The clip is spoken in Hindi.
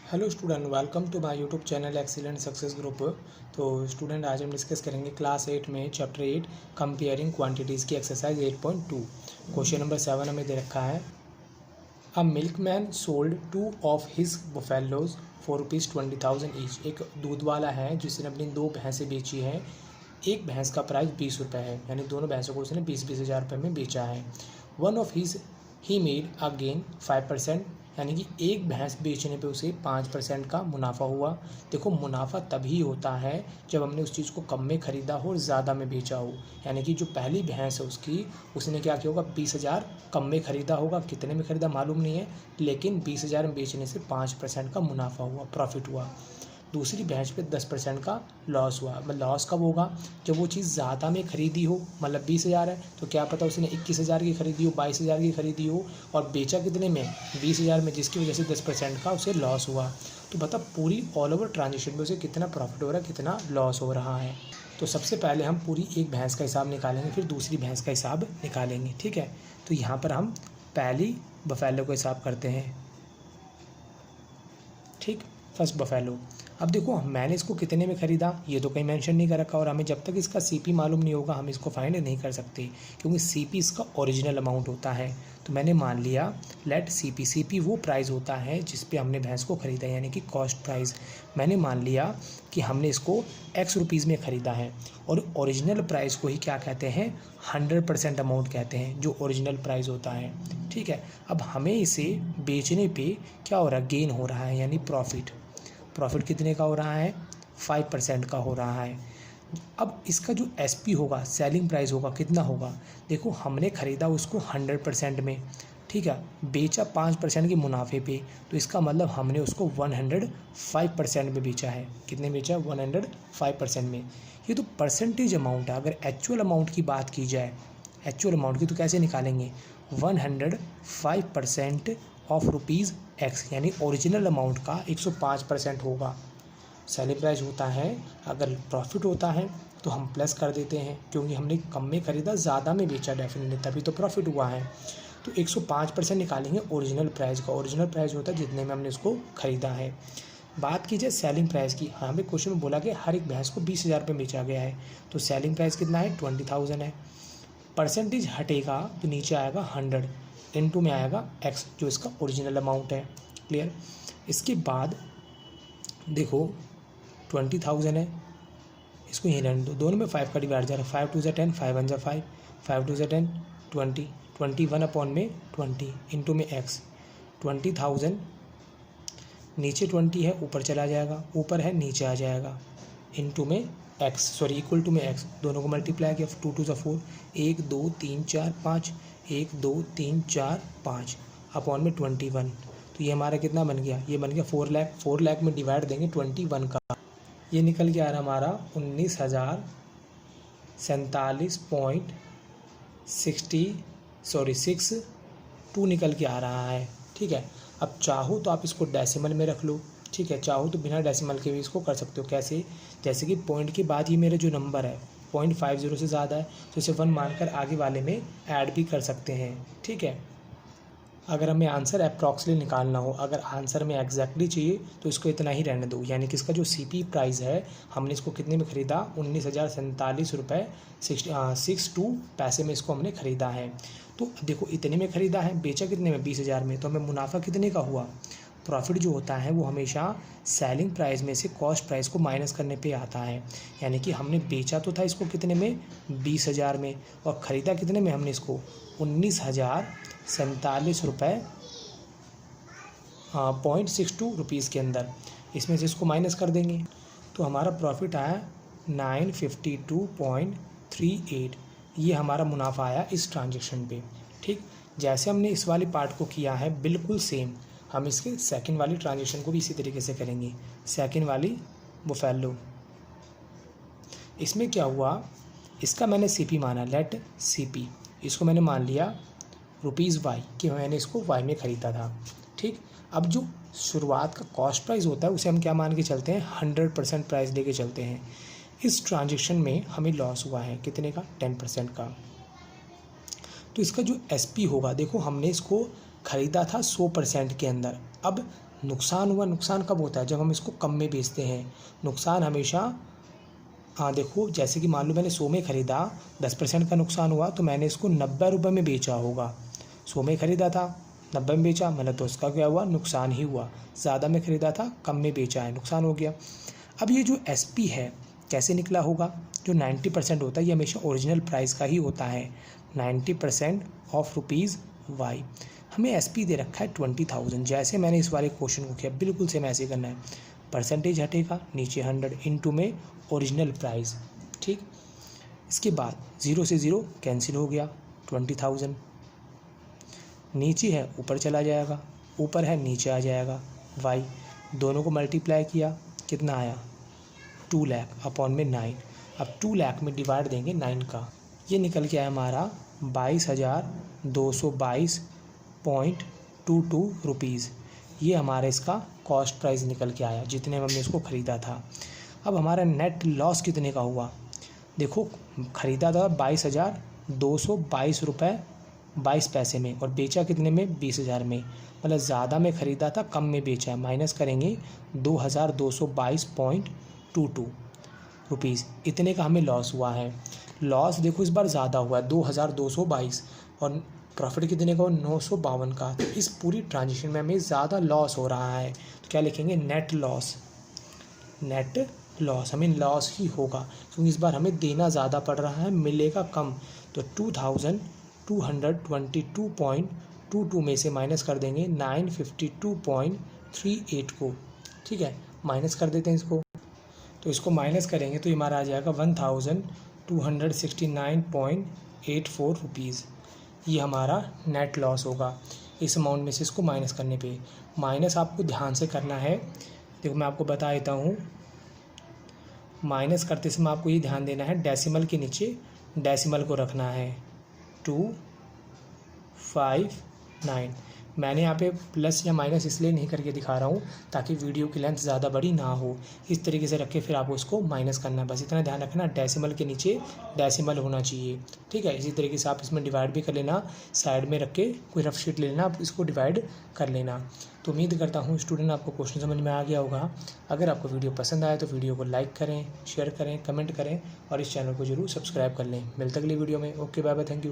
Hello student, welcome to my YouTube channel excellent success group. तो स्टूडेंट, आज हम डिस्कस करेंगे क्लास 8 में चैप्टर 8 कंपेयरिंग क्वांटिटीज़ की एक्सरसाइज 8.2। क्वेश्चन नंबर 7 हमें दे रखा है। A milkman sold 2 of his buffaloes for ₹20,000 each. एक दूध वाला है जिसने अपनी 2 भैंसें बेची हैं। एक भैंस का प्राइस 20 रुपये है, यानी दोनों भैंसों को उसने 20-20 हज़ार रुपये में बेचा है। One of his he made a gain 5%, यानी कि एक भैंस बेचने पे उसे 5% का मुनाफा हुआ। देखो, मुनाफा तभी होता है जब हमने उस चीज़ को कम में ख़रीदा हो और ज़्यादा में बेचा हो। यानी कि जो पहली भैंस है उसने क्या किया होगा, 20,000 कम में ख़रीदा होगा। कितने में ख़रीदा मालूम नहीं है, लेकिन 20,000 में बेचने से 5% का मुनाफा हुआ, प्रॉफिट हुआ। दूसरी भैंस पे 10% का लॉस हुआ। मतलब लॉस कब होगा, जब वो चीज़ ज़्यादा में ख़रीदी हो। मतलब 20,000 है तो क्या पता उसने 21,000 की ख़रीदी हो, 22,000 की ख़रीदी हो और बेचा कितने में, 20,000 में, जिसकी वजह से 10% का उसे लॉस हुआ। तो बता पूरी ऑल ओवर ट्रांजेक्शन में उसे कितना प्रॉफिट हो रहा है, कितना लॉस हो रहा है। तो सबसे पहले हम पूरी एक भैंस का हिसाब निकालेंगे, फिर दूसरी भैंस का हिसाब निकालेंगे। ठीक है, तो यहाँ पर हम पहली बफेलो का हिसाब करते हैं। ठीक, फर्स्ट बफेलो। अब देखो, मैंने इसको कितने में ख़रीदा ये तो कहीं मेंशन नहीं कर रखा, और हमें जब तक इसका सीपी मालूम नहीं होगा हम इसको फाइंड नहीं कर सकते, क्योंकि सीपी इसका ओरिजिनल अमाउंट होता है। तो मैंने मान लिया लेट सीपी वो प्राइस होता है जिस पे हमने भैंस को ख़रीदा, यानी कि कॉस्ट प्राइस। मैंने मान लिया कि हमने इसको X रुपीज़ में ख़रीदा है, और ओरिजिनल प्राइस को ही क्या कहते हैं, 100% अमाउंट कहते हैं, जो ओरिजिनल प्राइस होता है। ठीक है, अब हमें इसे बेचने पे क्या हो रहा है, गेन हो रहा है, यानी प्रॉफिट। प्रॉफिट कितने का हो रहा है, 5% का हो रहा है। अब इसका जो एसपी होगा, सेलिंग प्राइस होगा, कितना होगा। देखो, हमने ख़रीदा उसको 100% में, ठीक है, बेचा 5% के मुनाफे पे, तो इसका मतलब हमने उसको 105% में बेचा है। कितने बेचा, 105% में। ये तो परसेंटेज अमाउंट है। अगर एक्चुअल अमाउंट की बात की जाए, एक्चुअल अमाउंट की, तो कैसे निकालेंगे, 105% ऑफ रुपीज़ एक्स, यानी ओरिजिनल अमाउंट का 105% होगा। सेलिंग प्राइस होता है, अगर प्रॉफिट होता है तो हम प्लस कर देते हैं, क्योंकि हमने कम में ख़रीदा, ज़्यादा में बेचा डेफिनेटली, तभी तो प्रॉफिट हुआ है। तो 105% निकालेंगे ओरिजिनल प्राइस का। ओरिजिनल प्राइस होता है जितने में हमने उसको ख़रीदा है। बात की जाए सेलिंग प्राइस की, हमें क्वेश्चन में बोला कि हर एक भैंस को 20,000 रुपये बेचा गया है, तो सेलिंग प्राइस कितना है, 20,000 है। परसेंटेज हटेगा तो नीचे आएगा 100, इनटू में आएगा x, जो इसका ओरिजिनल अमाउंट है। क्लियर। इसके बाद देखो 20,000 है, इसको यहीं रहने दो, दोनों में 5 का डिवाइड जा रहा है, 5 2 10, 5 1 5, 5 2 10, 20, 21 अपॉन में 20, इंटू में x। 20,000 नीचे 20 है, ऊपर चला जाएगा, ऊपर है नीचे आ जाएगा, इंटू में x, सॉरी इक्वल टू में x। दोनों को मल्टीप्लाई किया, 2 2 4, 1 2 3 4 5, 1 2 3 4 5 अपॉन में 21। तो ये हमारा कितना बन गया, ये बन गया 4 लाख। 4 लाख में डिवाइड देंगे 21 का, ये निकल के आ रहा हमारा 19,047.62 निकल के आ रहा है। ठीक है, अब चाहो तो आप इसको डेसिमल में रख लो, ठीक है, चाहो तो बिना डेसिमल के भी इसको कर सकते हो। कैसे, जैसे कि पॉइंट के बाद ये मेरा जो नंबर है 0.50 से ज़्यादा है, तो इसे 1 मानकर आगे वाले में ऐड भी कर सकते हैं। ठीक है, अगर हमें आंसर अप्रॉक्सली निकालना हो, अगर आंसर में एग्जैक्टली चाहिए तो इसको इतना ही रहने दो, यानी कि इसका जो सीपी प्राइस है, हमने इसको कितने में ख़रीदा, 19,047 रुपये 62 पैसे में इसको हमने ख़रीदा है। तो देखो, इतने में ख़रीदा है, बेचा कितने में, 20,000 में, तो हमें मुनाफा कितने का हुआ। प्रॉफिट जो होता है वो हमेशा सेलिंग प्राइस में से कॉस्ट प्राइस को माइनस करने पे आता है। यानी कि हमने बेचा तो था इसको कितने में, 20,000 में, और ख़रीदा कितने में हमने इसको, 19,047 रुपये .62 रुपीज़ के अंदर। इसमें से इसको माइनस कर देंगे तो हमारा प्रॉफिट आया 952.38। ये हमारा मुनाफा आया इस ट्रांजेक्शन पे। ठीक, जैसे हमने इस वाली पार्ट को किया है बिल्कुल सेम, हम इसके सेकंड वाली ट्रांजेक्शन को भी इसी तरीके से करेंगे। सेकंड वाली बुफेलो, इसमें क्या हुआ, इसका मैंने सीपी माना, लेट सीपी, इसको मैंने मान लिया रुपीज़ वाई, कि मैंने इसको वाई में ख़रीदा था। ठीक, अब जो शुरुआत का कॉस्ट प्राइस होता है उसे हम क्या मान के चलते हैं, 100% प्राइस लेके चलते हैं। इस ट्रांजेक्शन में हमें लॉस हुआ है कितने का, 10% का। तो इसका जो एसपी होगा, देखो हमने इसको ख़रीदा था 100% के अंदर, अब नुकसान हुआ, नुकसान कब होता है? जब हम इसको कम में बेचते हैं। नुकसान हमेशा, हाँ देखो, जैसे कि मान लो मैंने 100 में ख़रीदा, 10% का नुकसान हुआ, तो मैंने इसको 90 रुपये में बेचा होगा। 100 में ख़रीदा था, 90 में बेचा, मतलब तो उसका क्या हुआ? नुकसान ही हुआ। ज़्यादा में ख़रीदा था, कम में बेचा है, नुकसान हो गया। अब ये जो SP है कैसे निकला होगा? जो 90% होता है ये हमेशा ओरिजिनल प्राइस का ही होता है। 90% ऑफ रुपीज़ Y। हमें SP दे रखा है 20,000। जैसे मैंने इस वाले क्वेश्चन को किया, बिल्कुल सेम ऐसे करना है। परसेंटेज हटेगा, नीचे 100 इंटू में ओरिजिनल प्राइस, ठीक। इसके बाद 0 से 0 कैंसिल हो गया, 20,000। नीचे है ऊपर चला जाएगा, ऊपर है नीचे आ जाएगा Y। दोनों को मल्टीप्लाई किया, कितना आया? 2 लाख अपॉन में 9। अब 2 लाख में डिवाइड देंगे 9 का, ये निकल के आया हमारा 22,222.22 रुपीज़। ये हमारा इसका कॉस्ट प्राइस निकल के आया, जितने में हमने इसको ख़रीदा था। अब हमारा नेट लॉस कितने का हुआ? देखो, ख़रीदा था 22,222 रुपये 22 पैसे में, और बेचा कितने में? 20,000 में। मतलब ज़्यादा में ख़रीदा था, कम में बेचा है। माइनस करेंगे 2,222.22 रुपीज़, इतने का हमें लॉस हुआ है। लॉस देखो इस बार ज़्यादा हुआ है, 2,222, और प्रॉफिट कितने का? 952 का। तो इस पूरी ट्रांजेक्शन में हमें ज़्यादा लॉस हो रहा है, तो क्या लिखेंगे? Net loss. नेट लॉस, हमें लॉस ही होगा, क्योंकि इस बार हमें देना ज़्यादा पड़ रहा है, मिलेगा कम। तो 2,222.22 में से माइनस कर देंगे 952.38 को, ठीक है, माइनस कर देते हैं इसको। तो इसको माइनस करेंगे तो हमारा आ जाएगा 1,269.84 रुपीज़। ये हमारा नेट लॉस होगा इस अमाउंट में से इसको माइनस करने पे। माइनस आपको ध्यान से करना है, देखो मैं आपको बता देता हूँ। माइनस करते समय आपको ये ध्यान देना है, डेसिमल के नीचे डेसिमल को रखना है, 259। मैंने यहाँ पे प्लस या माइनस इसलिए नहीं करके दिखा रहा हूँ ताकि वीडियो की लेंथ ज़्यादा बड़ी ना हो। इस तरीके से रख के फिर आपको इसको माइनस करना है, बस इतना ध्यान रखना, डेसिमल के नीचे डेसिमल होना चाहिए, ठीक है। इसी तरीके से आप इसमें डिवाइड भी कर लेना, साइड में रख के कोई रफ शीट ले लेना, आप इसको डिवाइड कर लेना। तो उम्मीद करता हूँ स्टूडेंट आपको क्वेश्चन समझ में आ गया होगा। अगर आपको वीडियो पसंद आए तो वीडियो को लाइक करें, शेयर करें, कमेंट करें, और इस चैनल को जरूर सब्सक्राइब कर लें। मिलते अगली वीडियो में। Okay, bye bye, thank you.